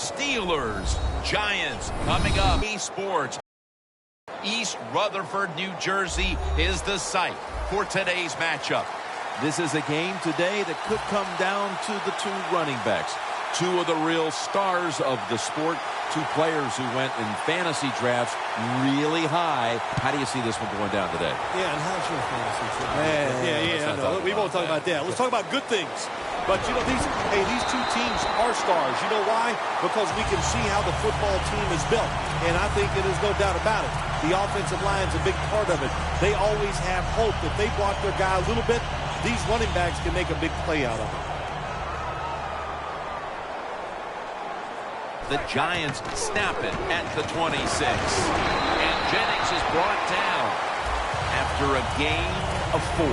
Steelers, Giants, coming up. Esports. East Rutherford, New Jersey is the site for today's matchup. This is a game today that could come down to the two running backs. Two of the real stars of the sport. Two players who went in fantasy drafts really high. How do you see this one going down today? Yeah, and how's your fantasy draft? I know. We won't talk about that. Let's talk about good things. But, you know, these two teams are stars. You know why? Because we can see how the football team is built. And I think it is no doubt about it. The offensive line is a big part of it. They always have hope. If they block their guy a little bit, these running backs can make a big play out of it. The Giants snap it at the 26. And Jennings is brought down after a gain of 4.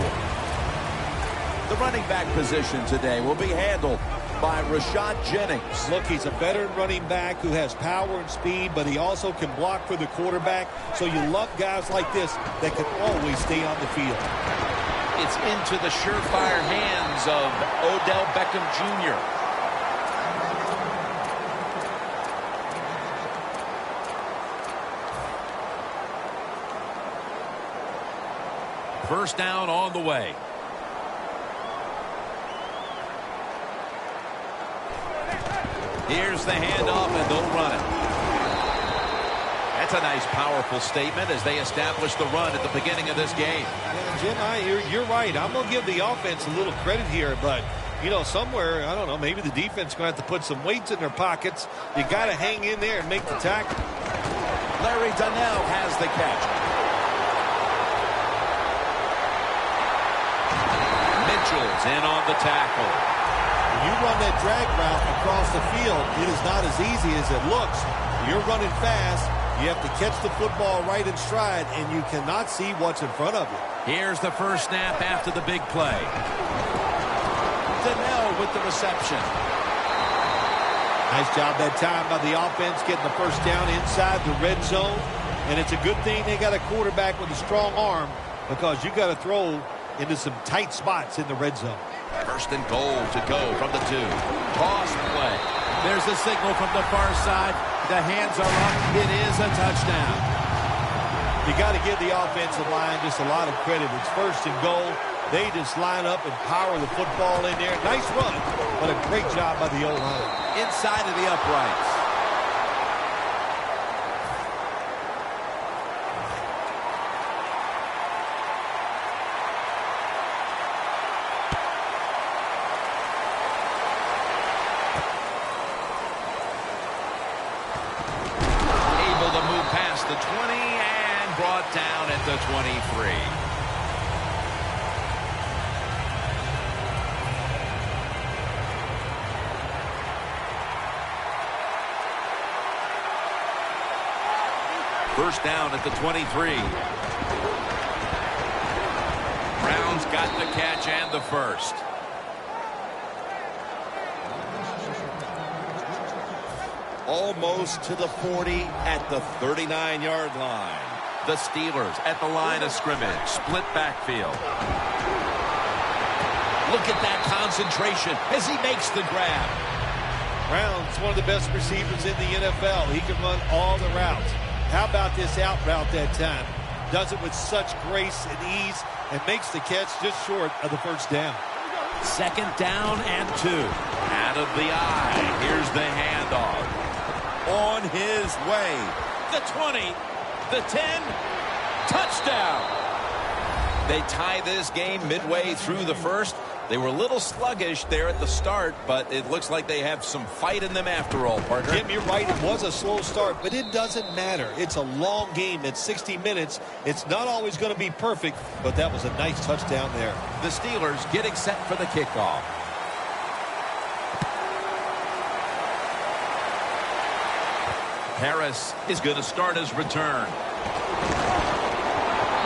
The running back position today will be handled by Rashad Jennings. Look, he's a veteran running back who has power and speed, but he also can block for the quarterback. So you love guys like this that can always stay on the field. It's into the surefire hands of Odell Beckham Jr. First down on the way. Here's the handoff, and they'll run it. That's a nice, powerful statement as they establish the run at the beginning of this game. Yeah, Jim, you're right. I'm going to give the offense a little credit here, but, you know, somewhere, I don't know, maybe the defense is going to have to put some weights in their pockets. You got to hang in there and make the tackle. Larry Donnell has the catch. Mitchell's in on the tackle. When you run that drag route across the field, it is not as easy as it looks. You're running fast. You have to catch the football right in stride, and you cannot see what's in front of you. Here's the first snap after the big play. Donnell with the reception. Nice job that time by the offense getting the first down inside the red zone. And it's a good thing they got a quarterback with a strong arm because you got to throw into some tight spots in the red zone. First and goal to go from the 2. Toss play. There's the signal from the far side. The hands are up. It is a touchdown. You got to give the offensive line just a lot of credit. It's first and goal. They just line up and power the football in there. Nice run, but a great job by the O-line. Inside of the uprights. The 20 and brought down at the 23. First down at the 23. Brown's got the catch and the first. Almost to the 40 at the 39-yard line. The Steelers at the line of scrimmage. Split backfield. Look at that concentration as he makes the grab. Brown's one of the best receivers in the NFL. He can run all the routes. How about this out route that time? Does it with such grace and ease and makes the catch just short of the first down. Second down and 2. Out of the eye. Here's the handoff. On his way. The 20. The 10. Touchdown. They tie this game midway through the first. They were a little sluggish there at the start, but it looks like they have some fight in them after all, partner. Jim, you're right. It was a slow start, but it doesn't matter. It's a long game. It's 60 minutes. It's not always going to be perfect, but that was a nice touchdown there. The Steelers getting set for the kickoff. Harris is going to start his return.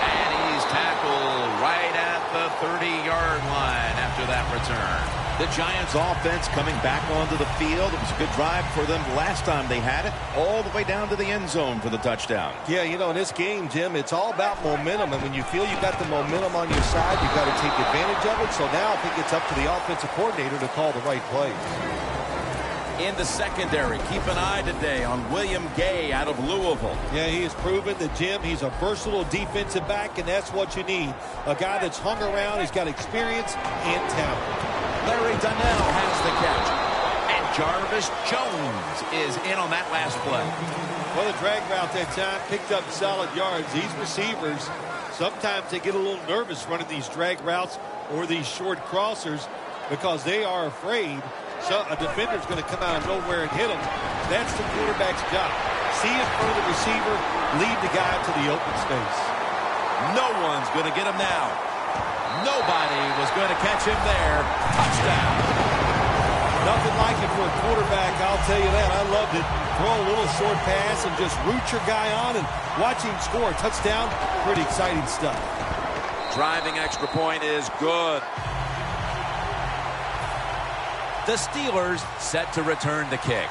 And he's tackled right at the 30-yard line after that return. The Giants offense coming back onto the field. It was a good drive for them last time they had it, all the way down to the end zone for the touchdown. Yeah, you know, in this game, Jim, it's all about momentum. And when you feel you got the momentum on your side, you got to take advantage of it. So now I think it's up to the offensive coordinator to call the right play. in the secondary. Keep an eye today on William Gay out of Louisville. Yeah, he has proven that, Jim, he's a versatile defensive back, and that's what you need. A guy that's hung around, he's got experience and talent. Larry Donnell has the catch. And Jarvis Jones is in on that last play. Well, the drag route that time picked up solid yards. These receivers, sometimes they get a little nervous running these drag routes or these short crossers because they are afraid a defender's going to come out of nowhere and hit them. That's the quarterback's job. See in front of the receiver, lead the guy to the open space. No one's going to get him now. Nobody was going to catch him there. Touchdown. Nothing like it for a quarterback, I'll tell you that. I loved it. Throw a little short pass and just root your guy on and watch him score a touchdown. Pretty exciting stuff. Driving extra point is good. The Steelers set to return the kick.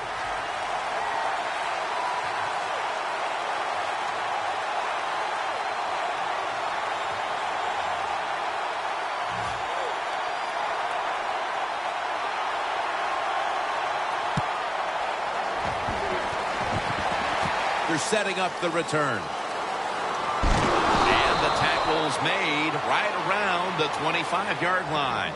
They're setting up the return. And the tackle's made right around the 25-yard line.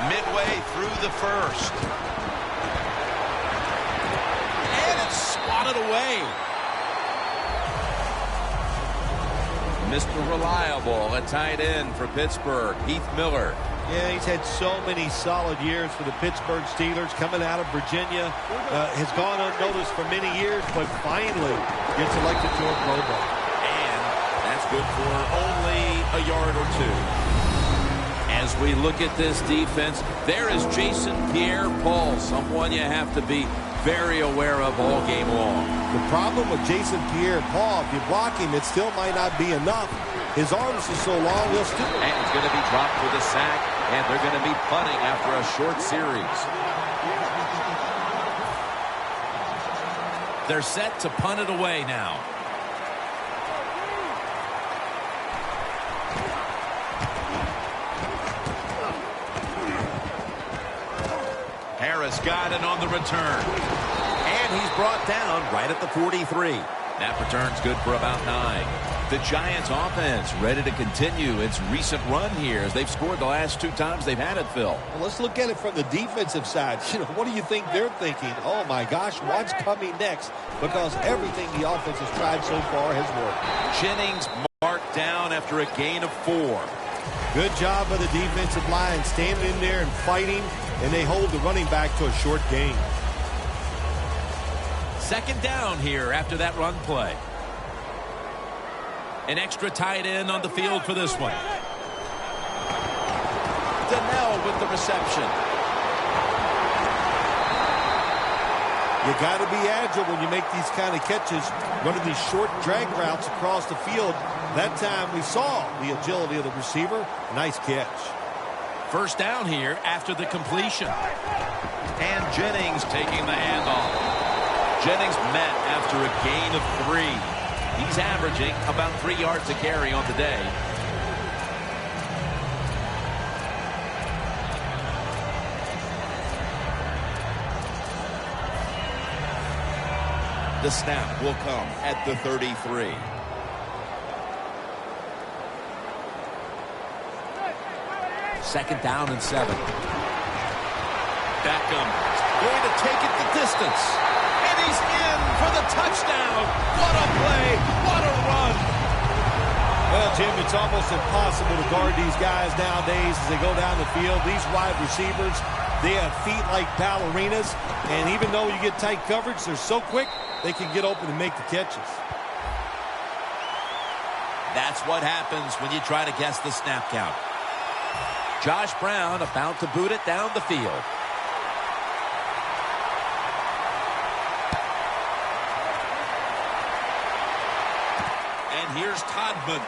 Midway through the first. And it's swatted away. Mr. Reliable, a tight end for Pittsburgh, Heath Miller. Yeah, he's had so many solid years for the Pittsburgh Steelers. Coming out of Virginia, has gone unnoticed for many years, but finally gets elected to a Pro Bowl. And that's good for only a yard or two. As we look at this defense, there is Jason Pierre-Paul, someone you have to be very aware of all game long. The problem with Jason Pierre-Paul, if you block him, it still might not be enough. His arms are so long, he'll still... And he's going to be dropped with a sack, and they're going to be punting after a short series. They're set to punt it away now. Harris got it on the return. And he's brought down right at the 43. That return's good for about 9. The Giants offense ready to continue its recent run here as they've scored the last 2 times they've had it, Phil. Well, let's look at it from the defensive side. What do you think they're thinking? Oh, my gosh, what's coming next? Because everything the offense has tried so far has worked. Jennings marked down after a gain of 4. Good job by the defensive line standing in there and fighting, and they hold the running back to a short gain. Second down here after that run play. An extra tight end on the field for this one. Donnell with the reception. You got to be agile when you make these kind of catches, running these short drag routes across the field. That time we saw the agility of the receiver. Nice catch. First down here after the completion. And Jennings taking the handoff. Jennings met after a gain of 3. He's averaging about 3 yards a carry on the day. The snap will come at the 33. Second down and 7. Beckham going to take it the distance. And he's in for the touchdown. What a play. What a run. Well, Jim, it's almost impossible to guard these guys nowadays as they go down the field. These wide receivers, they have feet like ballerinas. And even though you get tight coverage, they're so quick, they can get open and make the catches. That's what happens when you try to guess the snap count. Josh Brown about to boot it down the field. And here's Todman.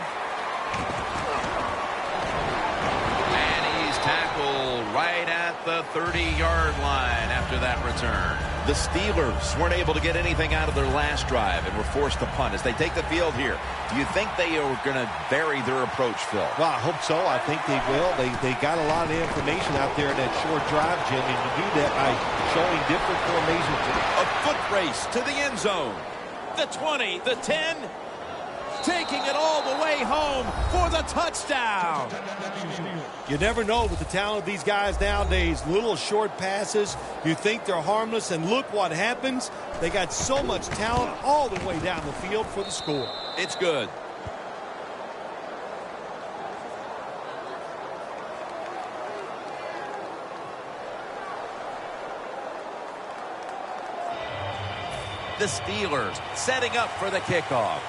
And he's tackled right at at the 30-yard line after that return. The Steelers weren't able to get anything out of their last drive and were forced to punt. As they take the field here, do you think they are going to vary their approach, Phil? Well, I hope so. I think they will. They got a lot of information out there in that short drive, Jim, and you do that by showing different formations. A foot race to the end zone. The 20, the 10, taking it all the way home for the touchdown. You never know with the talent of these guys nowadays. Little short passes, you think they're harmless, and look what happens. They got so much talent all the way down the field for the score. It's good. The Steelers setting up for the kickoff.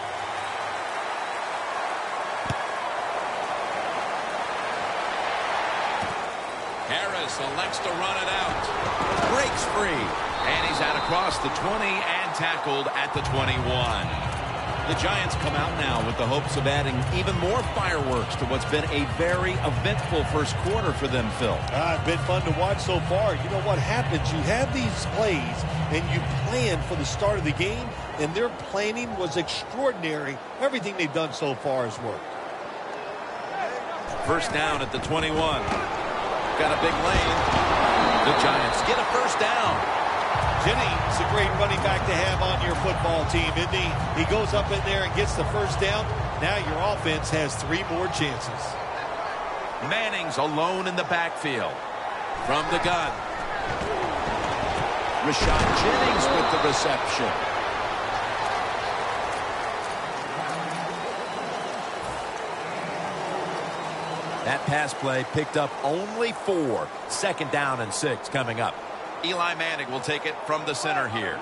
Harris elects to run it out. Breaks free. And he's out across the 20 and tackled at the 21. The Giants come out now with the hopes of adding even more fireworks to what's been a very eventful first quarter for them, Phil. It's been fun to watch so far. You know what happens? You have these plays, and you plan for the start of the game, and their planning was extraordinary. Everything they've done so far has worked. First down at the 21. Got a big lane. The Giants get a first down. Jennings, a great running back to have on your football team, isn't he? He goes up in there and gets the first down. Now your offense has 3 more chances. Manning's alone in the backfield. From the gun. Rashad Jennings with the reception. That pass play picked up only 4. Second down and 6 coming up. Eli Manning will take it from the center here.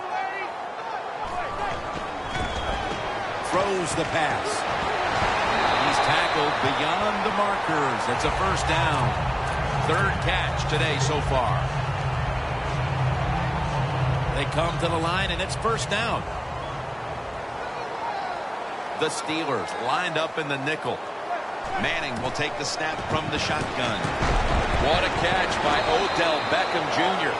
Throws the pass. He's tackled beyond the markers. It's a first down. 3rd catch today so far. They come to the line, and it's first down. The Steelers lined up in the nickel. Manning will take the snap from the shotgun. What a catch by Odell Beckham Jr.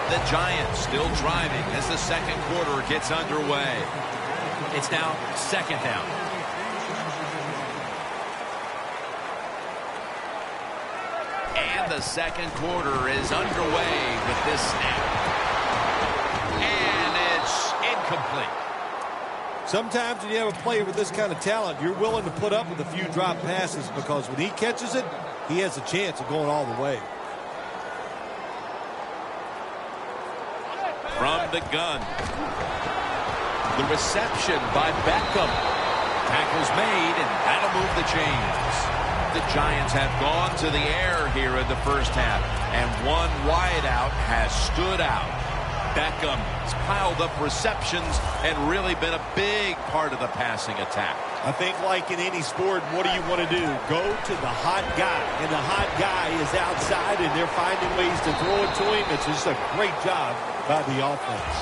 The Giants still driving as the second quarter gets underway. It's now second down. And the second quarter is underway with this snap. And it's incomplete. Sometimes when you have a player with this kind of talent, you're willing to put up with a few drop passes because when he catches it, he has a chance of going all the way. From the gun. The reception by Beckham. Tackle's made, and that'll move the chains. The Giants have gone to the air here in the first half, and one wideout has stood out. Beckham's piled up receptions and really been a big part of the passing attack. I think like in any sport, what do you want to do? Go to the hot guy, and the hot guy is outside, and they're finding ways to throw it to him. It's just a great job by the offense.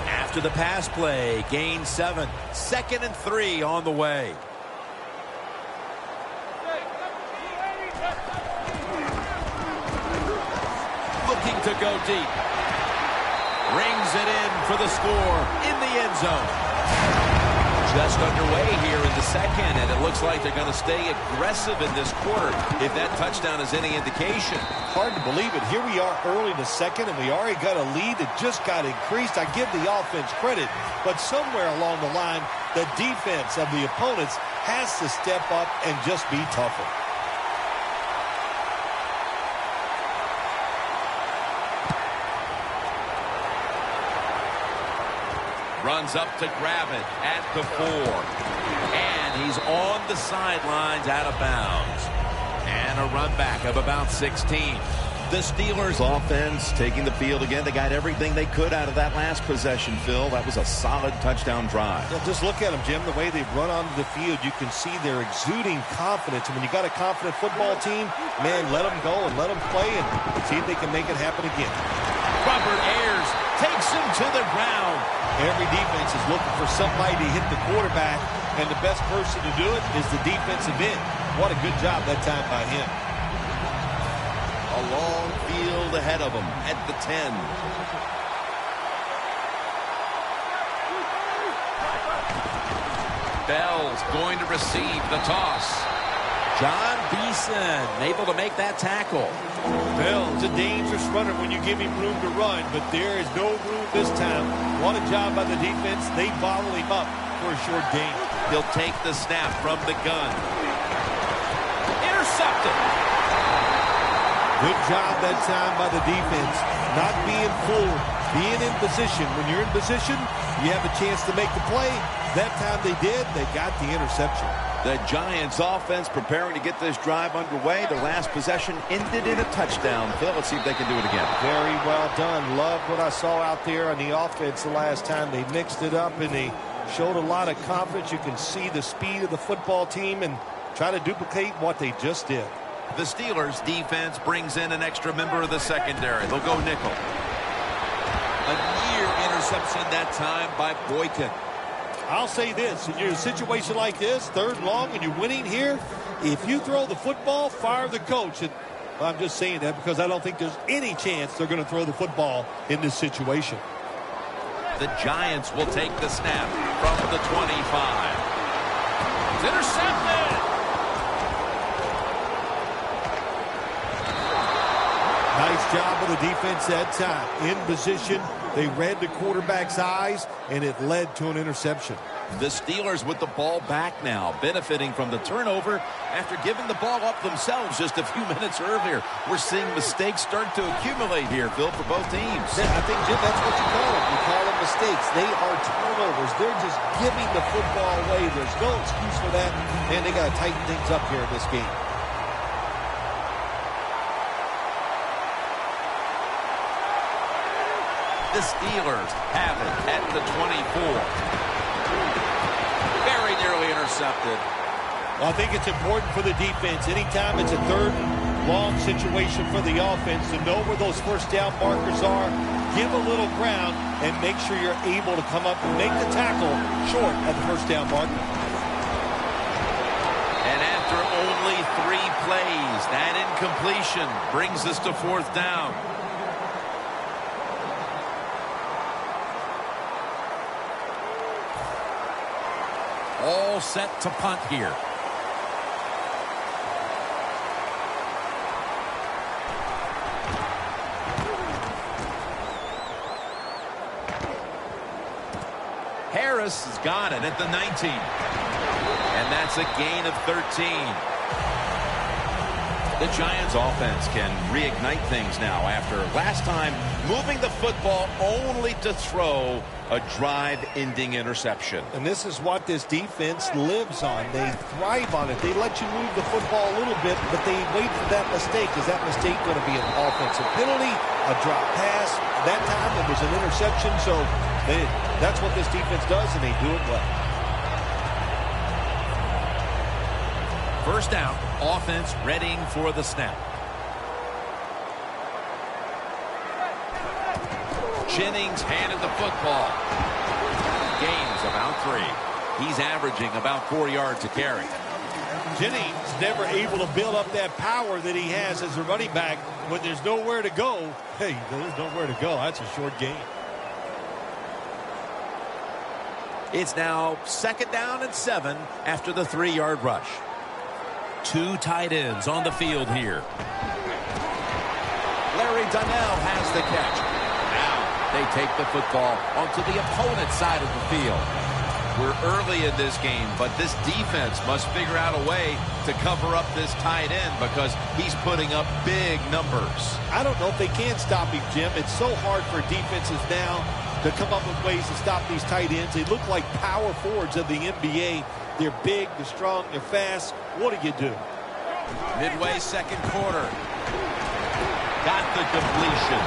After the pass play, gain 7. 2nd and 3 on the way. Looking to go deep. Rings it in for the score in the end zone. Just underway here in the second, and it looks like they're going to stay aggressive in this quarter if that touchdown is any indication. Hard to believe it. Here we are early in the second, and we already got a lead that just got increased. I give the offense credit, but somewhere along the line, the defense of the opponents has to step up and just be tougher. Runs up to grab it at the 4. And he's on the sidelines out of bounds. And a run back of about 16. The Steelers offense taking the field again. They got everything they could out of that last possession, Phil. That was a solid touchdown drive. Yeah, just look at them, Jim. The way they've run onto the field, you can see they're exuding confidence. And when you got a confident football team, man, let them go and let them play and see if they can make it happen again. Robert Ayers takes him to the ground. Every defense is looking for somebody to hit the quarterback, and the best person to do it is the defensive end. What a good job that time by him. A long field ahead of him at the 10. Bell's going to receive the toss. John Beeson able to make that tackle. Bell's a dangerous runner when you give him room to run, but there is no room this time. What a job by the defense. They bottle him up for a short gain. He'll take the snap from the gun. Intercepted. Good job that time by the defense. Not being fooled, being in position. When you're in position, you have a chance to make the play. That time they did. They got the interception. The Giants offense preparing to get this drive underway. The last possession ended in a touchdown. Phil, let's see if they can do it again. Very well done. Loved what I saw out there on the offense the last time. They mixed it up and they showed a lot of confidence. You can see the speed of the football team and try to duplicate what they just did. The Steelers defense brings in an extra member of the secondary. They'll go nickel. A near interception that time by Boykin. I'll say this, in a situation like this, 3rd long, and you're winning here, if you throw the football, fire the coach. And I'm just saying that because I don't think there's any chance they're going to throw the football in this situation. The Giants will take the snap from the 25. It's intercepted. Nice job of the defense that time. In position, they read the quarterback's eyes, and it led to an interception. The Steelers with the ball back now, benefiting from the turnover after giving the ball up themselves just a few minutes earlier. We're seeing mistakes start to accumulate here, Phil, for both teams. Yeah, I think, Jim, that's what you call them. You call them mistakes. They are turnovers. They're just giving the football away. There's no excuse for that, and they got to tighten things up here in this game. The Steelers have it at the 24. Very nearly intercepted. Well, I think it's important for the defense. Anytime it's a 3rd and long situation for the offense to know where those first down markers are, give a little ground, and make sure you're able to come up and make the tackle short at the first down marker. And after only 3 plays, that incompletion brings us to 4th down. All set to punt here. Harris has got it at the 19. And that's a gain of 13. The Giants offense can reignite things now after last time moving the football only to throw a drive-ending interception. And this is what this defense lives on. They thrive on it. They let you move the football a little bit, but they wait for that mistake. Is that mistake going to be an offensive penalty, a drop pass? That time it was an interception, so that's what this defense does, and they do it well. First down, offense readying for the snap. Jennings handed the football. Gains about 3. He's averaging about 4 yards a carry. Jennings never able to build up that power that he has as a running back. When there's nowhere to go, hey, there's nowhere to go. That's a short gain. It's now 2nd down and 7 after the 3-yard rush. 2 tight ends on the field here. Larry Donnell has the catch. Now they take the football onto the opponent's side of the field. We're early in this game, but this defense must figure out a way to cover up this tight end because he's putting up big numbers. I don't know if they can stop him, Jim. It's so hard for defenses now to come up with ways to stop these tight ends. They look like power forwards of the NBA. They're big, they're strong, they're fast. What do you do? Midway 2nd quarter. Got the completion.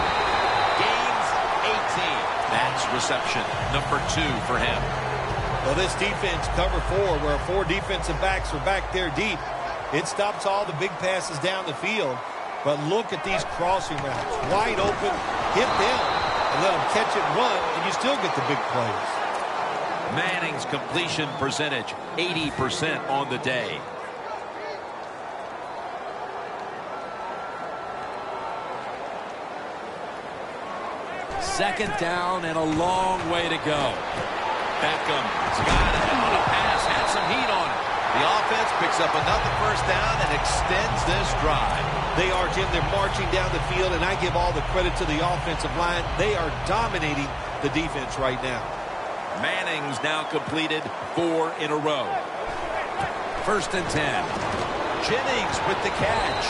Gains 18. That's reception number 2 for him. Well, this defense, cover 4, where 4 defensive backs are back there deep. It stops all the big passes down the field. But look at these crossing routes. Wide open, hit them, and let them catch it and run, and you still get the big plays. Manning's completion percentage, 80% on the day. Second down and a long way to go. Beckham's got it on a pass, had some heat on it. The offense picks up another first down and extends this drive. They are, Jim. They're marching down the field, and I give all the credit to the offensive line. They are dominating the defense right now. Manning's now completed 4 in a row. First and 10. Jennings with the catch.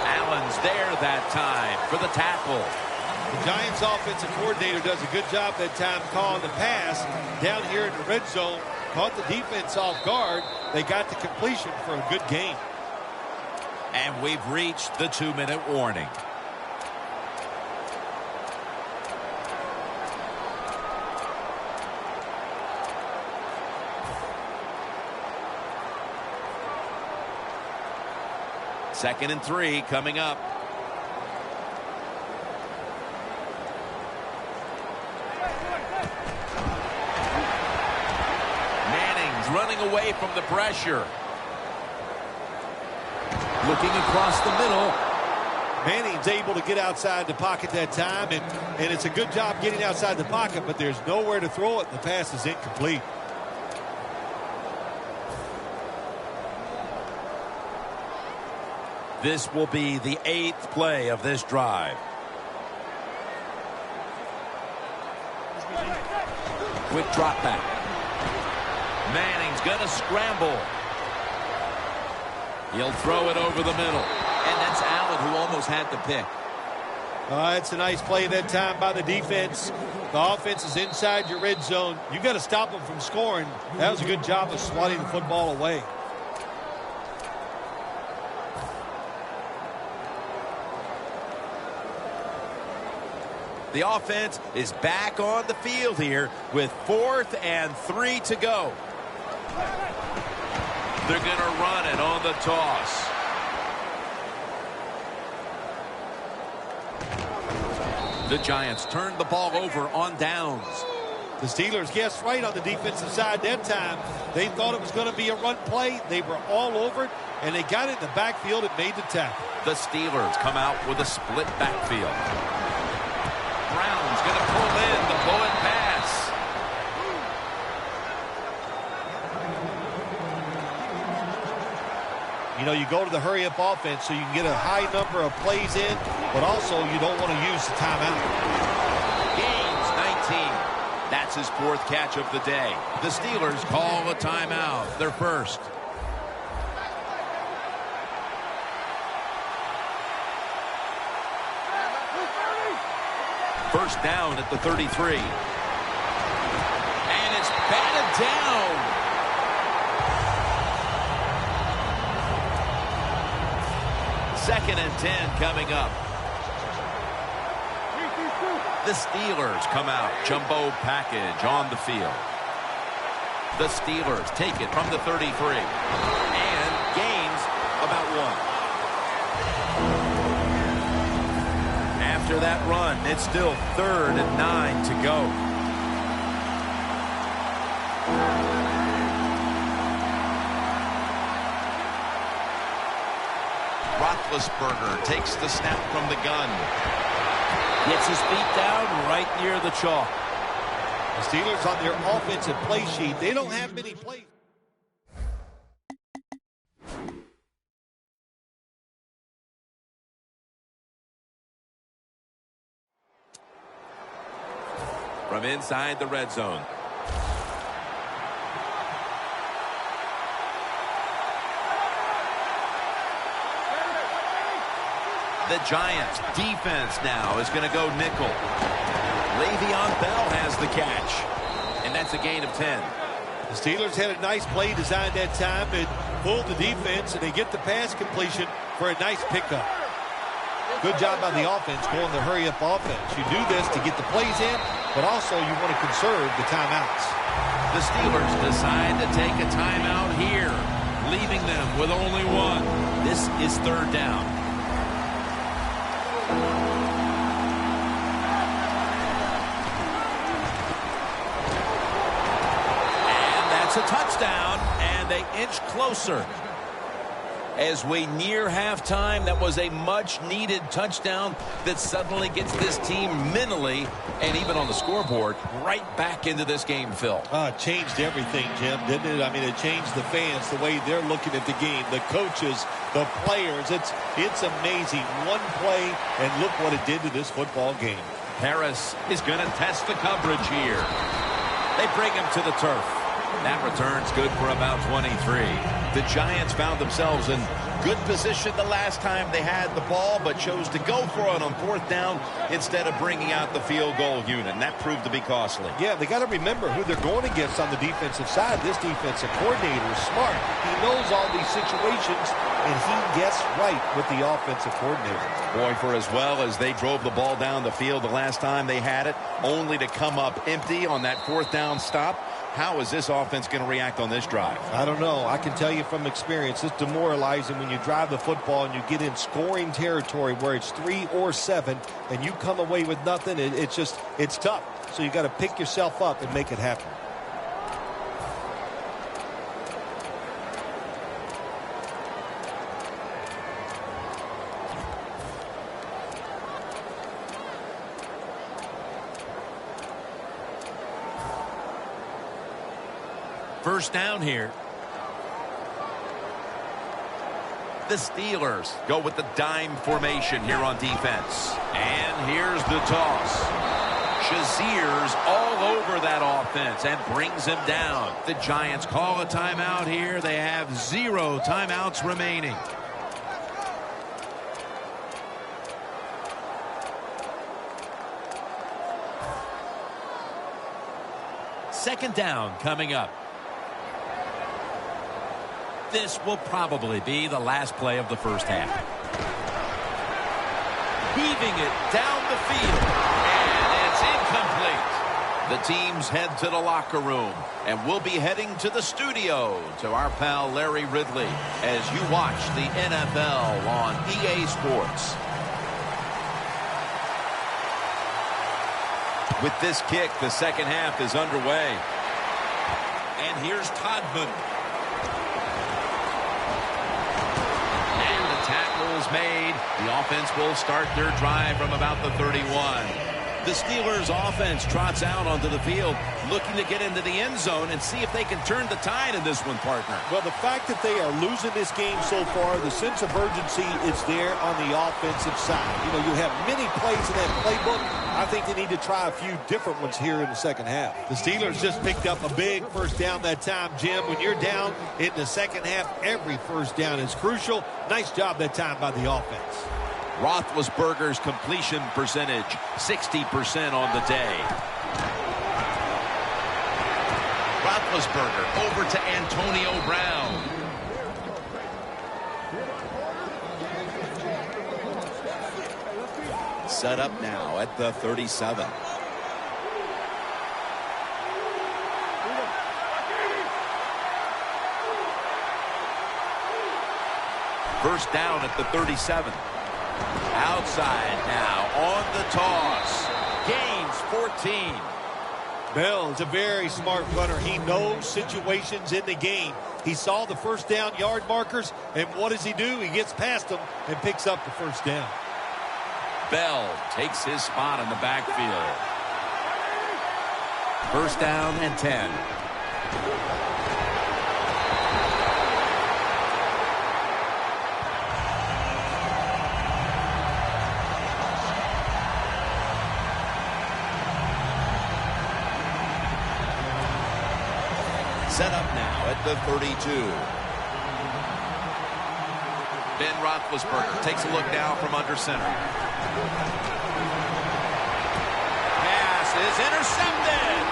Allen's there that time for the tackle. The Giants offensive coordinator does a good job that time calling the pass down here in the red zone. Caught the defense off guard. They got the completion for a good game. And we've reached the 2-minute warning. Second and 3 coming up. Manning's running away from the pressure. Looking across the middle. Manning's able to get outside the pocket that time, and it's a good job getting outside the pocket, but there's nowhere to throw it. The pass is incomplete. This will be the 8th play of this drive. Quick drop back. Manning's going to scramble. He'll throw it over the middle. And that's Allen who almost had the pick. It's a nice play that time by the defense. The offense is inside your red zone. You got to stop them from scoring. That was a good job of swatting the football away. The offense is back on the field here with 4th and 3 to go. They're going to run it on the toss. The Giants turned the ball over on downs. The Steelers guessed right on the defensive side that time. They thought it was going to be a run play. They were all over it, and they got it in the backfield and made the tackle. The Steelers come out with a split backfield. Brown's going to pull in the bullet pass. You know, you go to the hurry-up offense so you can get a high number of plays in, but also you don't want to use the timeout. Gains 19. That's his 4th catch of the day. The Steelers call a timeout, their first. First down at the 33. And it's batted down. Second and 10 coming up. The Steelers come out. Jumbo package on the field. The Steelers take it from the 33. And gains about 1. After that run, it's still 3rd and 9 to go. Roethlisberger takes the snap from the gun. Gets his feet down right near the chalk. The Steelers on their offensive play sheet, they don't have many plays. From inside the red zone. The Giants defense now is going to go nickel. Le'Veon Bell has the catch. And that's a gain of 10. The Steelers had a nice play designed that time and pulled the defense, and they get the pass completion for a nice pickup. Good job by the offense going the hurry-up offense. You do this to get the plays in, but also you want to conserve the timeouts. The Steelers decide to take a timeout here, leaving them with only 1. This is 3rd down. It's a touchdown, and they inch closer. As we near halftime, that was a much-needed touchdown that suddenly gets this team mentally and even on the scoreboard right back into this game, Phil. It changed everything, Jim, didn't it? I mean, it changed the fans, the way they're looking at the game, the coaches, the players. It's amazing. One play, and look what it did to this football game. Harris is going to test the coverage here. They bring him to the turf. That return's good for about 23. The Giants found themselves in good position the last time they had the ball, but chose to go for it on fourth down instead of bringing out the field goal unit, and that proved to be costly. Yeah, they got to remember who they're going against on the defensive side. This defensive coordinator is smart. He knows all these situations, and he gets right with the offensive coordinator. Boy, for as well as they drove the ball down the field the last time they had it, only to come up empty on that fourth down stop. How is this offense going to react on this drive? I don't know. I can tell you from experience, it's demoralizing when you drive the football and you get in scoring territory where it's 3 or 7 and you come away with nothing. It's tough. So you got to pick yourself up and make it happen. First down here. The Steelers go with the dime formation here on defense. And here's the toss. Shazier's all over that offense and brings him down. The Giants call a timeout here. They have 0 timeouts remaining. Second down coming up. This will probably be the last play of the first half. Heaving it down the field. And it's incomplete. The teams head to the locker room. And we'll be heading to the studio to our pal Larry Ridley as you watch the NFL on EA Sports. With this kick, the second half is underway. And here's Todman. Made. The offense will start their drive from about the 31. The Steelers offense trots out onto the field looking to get into the end zone and see if they can turn the tide in this one, partner. Well, the fact that they are losing this game so far, the sense of urgency is there on the offensive side. You know, you have many plays in that playbook. I think they need to try a few different ones here in the second half. The Steelers just picked up a big first down that time, Jim. When you're down in the second half, every first down is crucial. Nice job that time by the offense. Roethlisberger's completion percentage, 60% on the day. Roethlisberger over to Antonio Brown. Set up now at the 37. First down at the 37. Outside now on the toss. Gains 14. Bell is a very smart runner. He knows situations in the game. He saw the first down yard markers, and what does he do? He gets past them and picks up the first down. Bell takes his spot in the backfield. First down and 10. Set up now at the 32. Ben Roethlisberger takes a look now from under center. Pass is intercepted.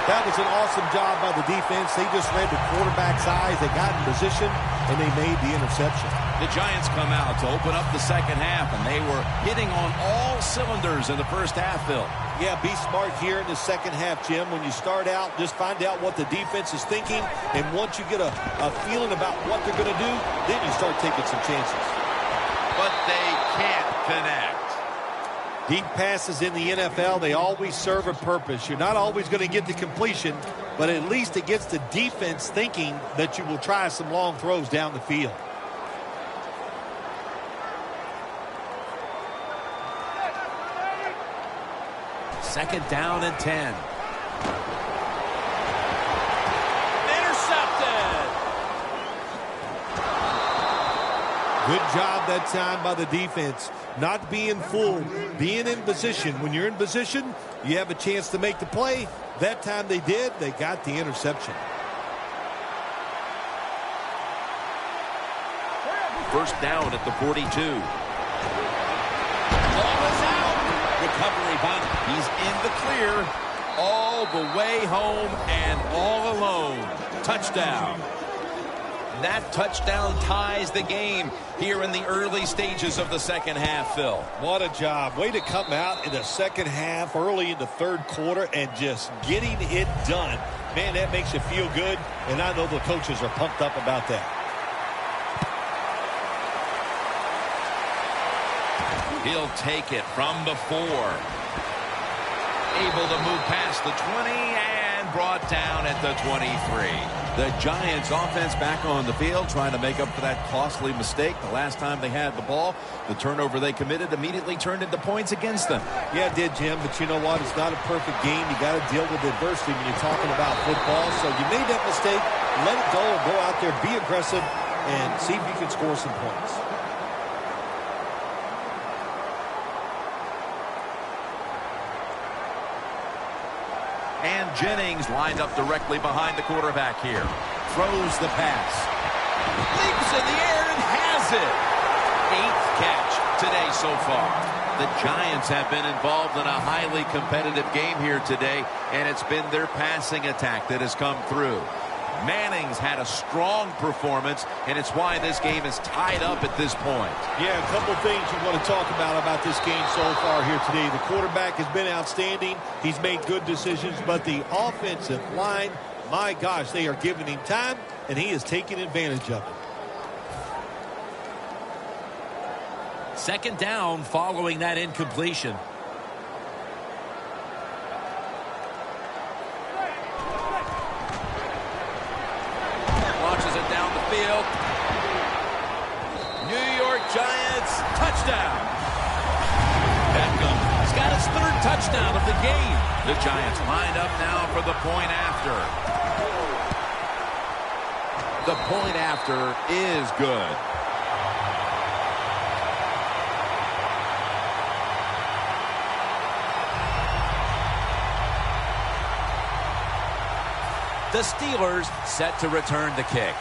That was an awesome job by the defense. They just read the quarterback's eyes. They got in position, and they made the interception. The Giants come out to open up the second half, and they were hitting on all cylinders in the first half, Phil. Yeah, be smart here in the second half, Jim. When you start out, just find out what the defense is thinking, and once you get a feeling about what they're going to do, then you start taking some chances. But they can't connect. Deep passes in the NFL, they always serve a purpose. You're not always going to get the completion, but at least it gets the defense thinking that you will try some long throws down the field. Second down and 10. Intercepted. Good job that time by the defense. Not being fooled, being in position. When you're in position, you have a chance to make the play. That time they did. They got the interception. First down at the 42. Ball is out. Recovery by. He's in the clear all the way home and all alone. Touchdown. That touchdown ties the game here in the early stages of the second half, Phil. What a job. Way to come out in the second half, early in the third quarter, and just getting it done. Man, that makes you feel good, and I know the coaches are pumped up about that. He'll take it from the 4. Able to move past the 20 and brought down at the 23. The Giants offense back on the field trying to make up for that costly mistake the last time they had the ball. The turnover they committed immediately turned into points against them. Yeah, it did, Jim, but you know what? It's not a perfect game. You got to deal with adversity when you're talking about football. So you made that mistake, let it go, and go out there, be aggressive, and see if you can score some points. And Jennings lined up directly behind the quarterback here. Throws the pass. Leaps in the air and has it. 8th catch today so far. The Giants have been involved in a highly competitive game here today, and it's been their passing attack that has come through. Manning's had a strong performance, and it's why this game is tied up at this point. Yeah, a couple things you want to talk about this game so far here today. The quarterback has been outstanding. He's made good decisions, but the offensive line, my gosh, they are giving him time, and he is taking advantage of it. Second down following that incompletion. Launches it down the field. New York Giants touchdown. Beckham has got his 3rd touchdown of the game. The Giants lined up now for the point after. The point after is good. The Steelers set to return the kick.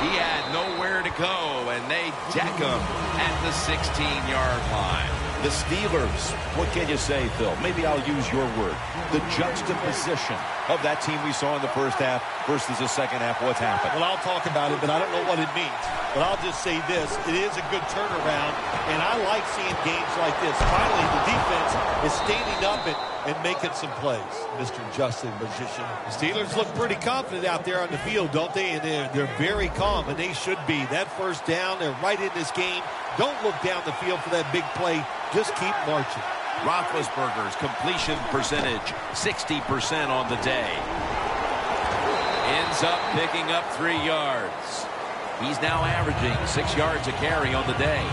He had nowhere to go, and they deck him at the 16-yard line. The Steelers, what can you say, Phil? Maybe I'll use your word. The juxtaposition of that team we saw in the first half versus the second half. What's happened? Well, I'll talk about it, but I don't know what it means. But I'll just say this. It is a good turnaround, and I like seeing games like this. Finally, the defense is standing up and making some plays. Mr. Juxtaposition. The Steelers look pretty confident out there on the field, don't they? And they're very calm, and they should be. That first down, they're right in this game. Don't look down the field for that big play. Just keep marching. Roethlisberger's completion percentage, 60% on the day. Ends up picking up 3 yards. He's now averaging 6 yards a carry on the day.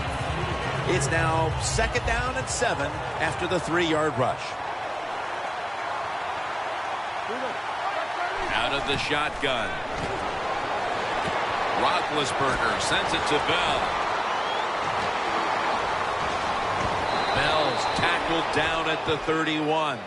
It's now second down and 7 after the 3-yard rush. Out of the shotgun. Roethlisberger sends it to Bell. Bell's tackled down at the 31.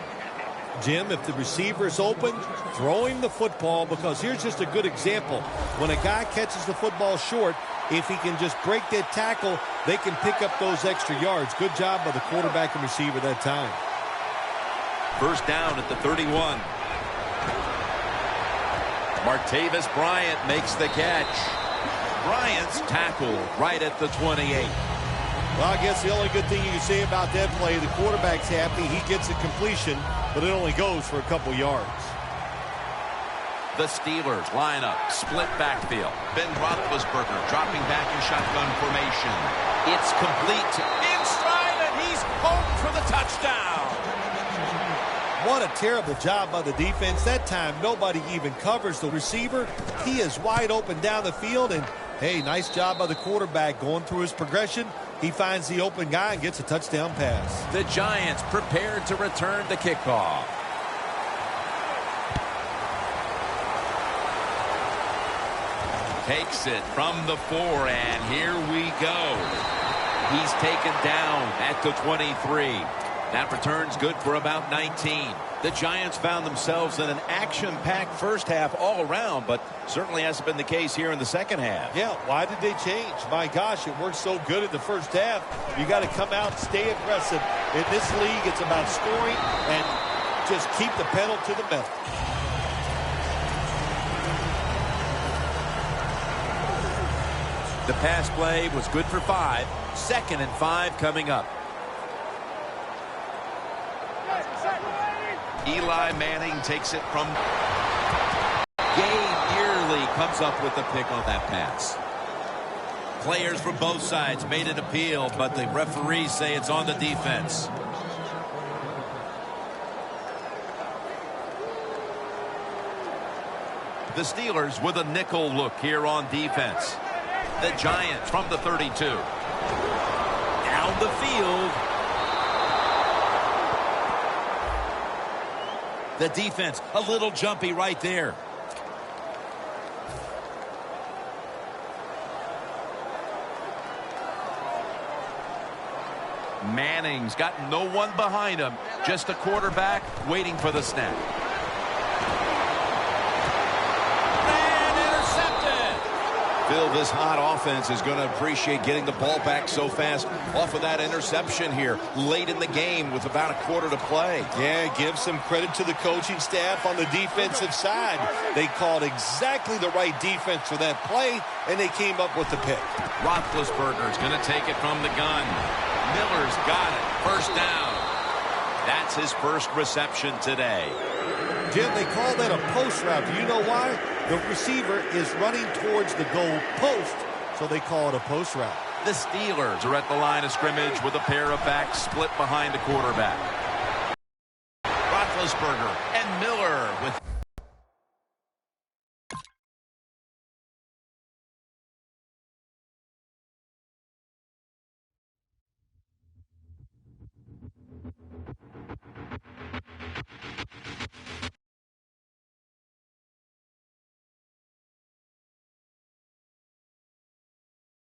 Jim, if the receiver's open, throw him the football, because here's just a good example. When a guy catches the football short, if he can just break that tackle, they can pick up those extra yards. Good job by the quarterback and receiver that time. First down at the 31. Martavis Bryant makes the catch. Bryant's tackled right at the 28. Well, I guess the only good thing you can say about that play, the quarterback's happy. He gets a completion. but it only goes for a couple yards. The Steelers line up, split backfield. Ben Roethlisberger dropping back in shotgun formation. It's complete in stride, and he's home for the touchdown. What a terrible job by the defense. That time, nobody even covers the receiver. He is wide open down the field, and, hey, nice job by the quarterback going through his progression. He finds the open guy and gets a touchdown pass. The Giants prepared to return the kickoff. Takes it from the 4, and here we go. He's taken down at the 23. That return's good for about 19. The Giants found themselves in an action-packed first half all around, but certainly hasn't been the case here in the second half. Yeah, why did they change? My gosh, it worked so good in the first half. You got to come out and stay aggressive. In this league, it's about scoring and just keep the pedal to the metal. The pass play was good for 5. 2nd and 5 coming up. Eli Manning takes it from... Gabe nearly comes up with the pick on that pass. Players from both sides made an appeal, but the referees say it's on the defense. The Steelers with a nickel look here on defense. The Giants from the 32. Down the field. The defense a little jumpy right there. Manning's got no one behind him. Just a quarterback waiting for the snap. Phil, this hot offense is going to appreciate getting the ball back so fast off of that interception here late in the game with about a quarter to play. Yeah, give some credit to the coaching staff on the defensive side. They called exactly the right defense for that play, and they came up with the pick. Roethlisberger's going to take it from the gun. Miller's got it. First down. That's his first reception today. Jim, they call that a post route. Do you know why? The receiver is running towards the goal post, so they call it a post route. The Steelers are at the line of scrimmage with a pair of backs split behind the quarterback. Roethlisberger and Miller with...